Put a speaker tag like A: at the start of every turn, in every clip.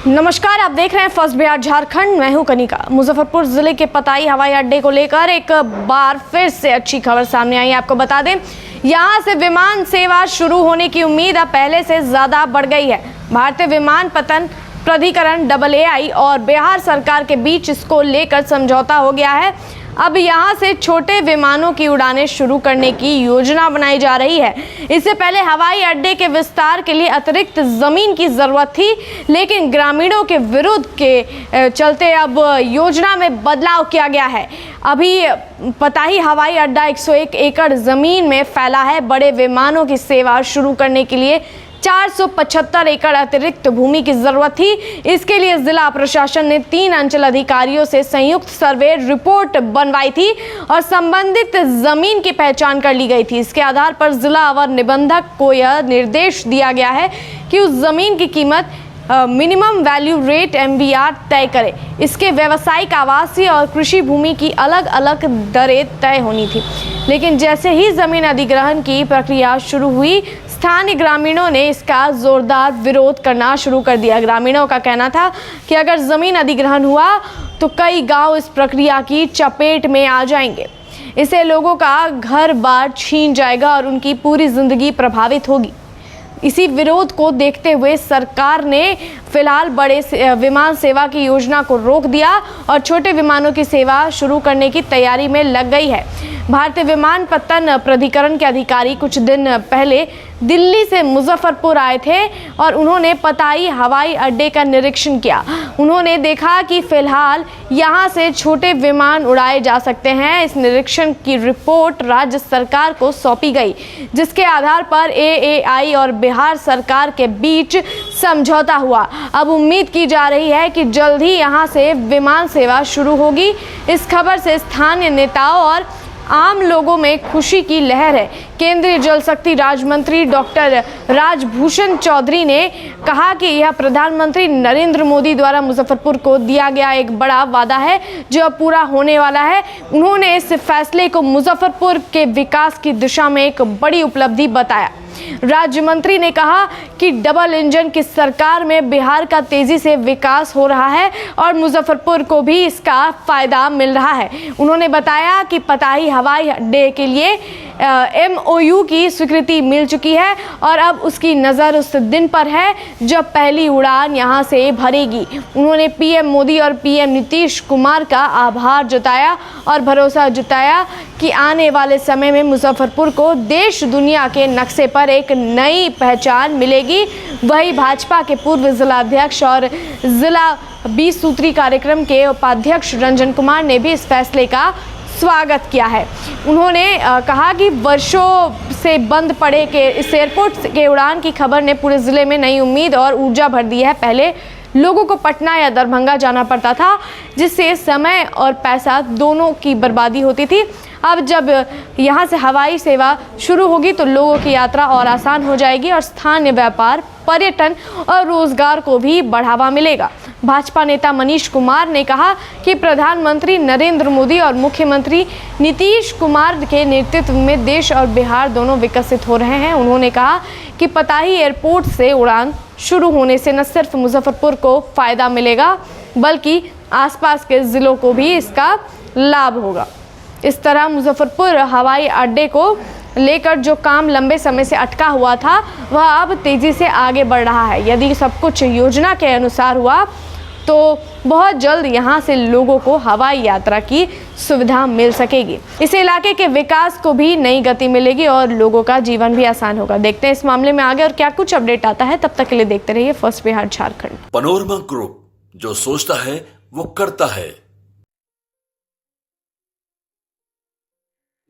A: नमस्कार, आप देख रहे हैं फर्स्ट बिहार झारखंड। मैं हूं कनिका। मुजफ्फरपुर जिले के पताई हवाई अड्डे को लेकर एक बार फिर से अच्छी खबर सामने आई है। आपको बता दें, यहां से विमान सेवा शुरू होने की उम्मीद अब पहले से ज्यादा बढ़ गई है। भारतीय विमानपत्तन प्राधिकरण AAI और बिहार सरकार के बीच इसको लेकर समझौता हो गया है। अब यहां से छोटे विमानों की उड़ानें शुरू करने की योजना बनाई जा रही है। इससे पहले हवाई अड्डे के विस्तार के लिए अतिरिक्त जमीन की जरूरत थी, लेकिन ग्रामीणों के विरोध के चलते अब योजना में बदलाव किया गया है। अभी पताही हवाई अड्डा 101 एकड़ जमीन में फैला है। बड़े विमानों की सेवा शुरू करने के लिए 475 एकड़ अतिरिक्त भूमि की जरूरत थी। इसके लिए जिला प्रशासन ने 3 अंचल अधिकारियों से संयुक्त सर्वे रिपोर्ट बनवाई थी और संबंधित जमीन की पहचान कर ली गई थी। इसके आधार पर जिला अवर निबंधक को यह निर्देश दिया गया है कि उस जमीन की कीमत मिनिमम वैल्यू रेट MVR तय करे। इसके व्यावसायिक, आवासीय और कृषि भूमि की अलग अलग दरें तय होनी थी। लेकिन जैसे ही जमीन अधिग्रहण की प्रक्रिया शुरू हुई, स्थानीय ग्रामीणों ने इसका जोरदार विरोध करना शुरू कर दिया। ग्रामीणों का कहना था कि अगर जमीन अधिग्रहण हुआ तो कई गांव इस प्रक्रिया की चपेट में आ जाएंगे। इससे लोगों का घर बार छीन जाएगा और उनकी पूरी जिंदगी प्रभावित होगी। इसी विरोध को देखते हुए सरकार ने फिलहाल बड़े विमान सेवा की योजना को रोक दिया और छोटे विमानों की सेवा शुरू करने की तैयारी में लग गई है। भारतीय विमानपत्तन प्राधिकरण के अधिकारी कुछ दिन पहले दिल्ली से मुजफ्फरपुर आए थे और उन्होंने पताई हवाई अड्डे का निरीक्षण किया। उन्होंने देखा कि फिलहाल यहां से छोटे विमान उड़ाए जा सकते हैं। इस निरीक्षण की रिपोर्ट राज्य सरकार को सौंपी गई, जिसके आधार पर AAI और बिहार सरकार के बीच समझौता हुआ। अब उम्मीद की जा रही है कि जल्द ही यहां से विमान सेवा शुरू होगी। इस खबर से स्थानीय नेताओं और आम लोगों में खुशी की लहर है। केंद्रीय जल शक्ति राज्य मंत्री डॉक्टर राजभूषण चौधरी ने कहा कि यह प्रधानमंत्री नरेंद्र मोदी द्वारा मुजफ्फरपुर को दिया गया एक बड़ा वादा है जो अब पूरा होने वाला है। उन्होंने इस फैसले को मुजफ्फरपुर के विकास की दिशा में एक बड़ी उपलब्धि बताया। राज्य मंत्री ने कहा कि डबल इंजन की सरकार में बिहार का तेजी से विकास हो रहा है और मुजफ्फरपुर को भी इसका फायदा मिल रहा है। उन्होंने बताया कि पताही हवाई अड्डे के लिए MOU की स्वीकृति मिल चुकी है और अब उसकी नज़र उस दिन पर है जब पहली उड़ान यहां से भरेगी। उन्होंने PM मोदी और PM नीतीश कुमार का आभार जताया और भरोसा जताया कि आने वाले समय में मुजफ्फरपुर को देश दुनिया के नक्शे पर एक नई पहचान मिलेगी। वही भाजपा के पूर्व जिलाध्यक्ष और जिला 20 सूत्री कार्यक्रम के उपाध्यक्ष रंजन कुमार ने भी इस फैसले का स्वागत किया है। उन्होंने कहा कि वर्षों से बंद पड़े के इस एयरपोर्ट के उड़ान की खबर ने पूरे ज़िले में नई उम्मीद और ऊर्जा भर दी है। पहले लोगों को पटना या दरभंगा जाना पड़ता था, जिससे समय और पैसा दोनों की बर्बादी होती थी। अब जब यहाँ से हवाई सेवा शुरू होगी तो लोगों की यात्रा और आसान हो जाएगी और स्थानीय व्यापार, पर्यटन और रोजगार को भी बढ़ावा मिलेगा। भाजपा नेता मनीष कुमार ने कहा कि प्रधानमंत्री नरेंद्र मोदी और मुख्यमंत्री नीतीश कुमार के नेतृत्व में देश और बिहार दोनों विकसित हो रहे हैं। उन्होंने कहा कि पताही एयरपोर्ट से उड़ान शुरू होने से न सिर्फ मुजफ्फरपुर को फायदा मिलेगा बल्कि आसपास के जिलों को भी इसका लाभ होगा। इस तरह मुजफ्फरपुर हवाई अड्डे को लेकर जो काम लंबे समय से अटका हुआ था वह अब तेजी से आगे बढ़ रहा है। यदि सब कुछ योजना के अनुसार हुआ तो बहुत जल्द यहाँ से लोगों को हवाई यात्रा की सुविधा मिल सकेगी। इस इलाके के विकास को भी नई गति मिलेगी और लोगों का जीवन भी आसान होगा। देखते हैं इस मामले में आगे और क्या कुछ अपडेट आता है। तब तक के लिए देखते रहिए first Bihar Jharkhand.
B: Panorama group, जो सोचता है वो करता है।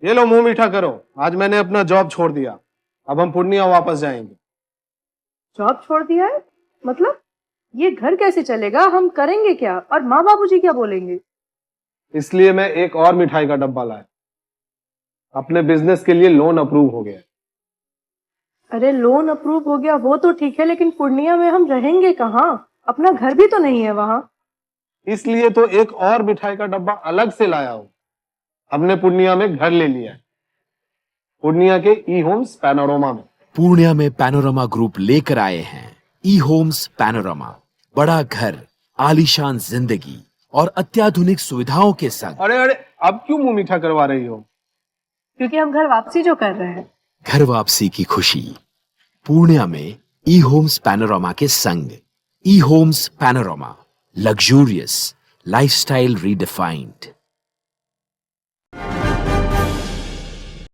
C: ये लो, मुंह मीठा करो। आज मैंने अपना जॉब छोड़ दिया। अब हम पूर्णिया वापस जाएंगे।
D: जॉब छोड़ दिया है? मतलब ये घर कैसे चलेगा? हम करेंगे क्या? और माँ बाबूजी क्या बोलेंगे?
C: इसलिए मैं एक और मिठाई का डब्बा लाया। अपने बिजनेस के लिए लोन अप्रूव हो गया।
D: अरे लोन अप्रूव हो गया वो तो ठीक है, लेकिन पूर्णिया में हम रहेंगे कहाँ? अपना घर भी तो नहीं है वहाँ।
C: इसलिए तो एक और मिठाई का डब्बा अलग से लाया हूँ। हमने पूर्णिया में घर ले लिया है, पूर्णिया के E-होम्स पैनोरमा में।
E: पूर्णिया में पैनोरमा ग्रुप लेकर आए हैं E-होम्स पैनोरमा। बड़ा घर, आलीशान जिंदगी और अत्याधुनिक सुविधाओं के संग।
C: अरे अरे, अब क्यों मुंह मीठा करवा रही हो?
D: क्योंकि हम घर वापसी जो कर रहे हैं।
E: घर वापसी की खुशी पूर्णिया में ई होम्स पैनोरामा के संग। E homes panorama, luxurious lifestyle redefined.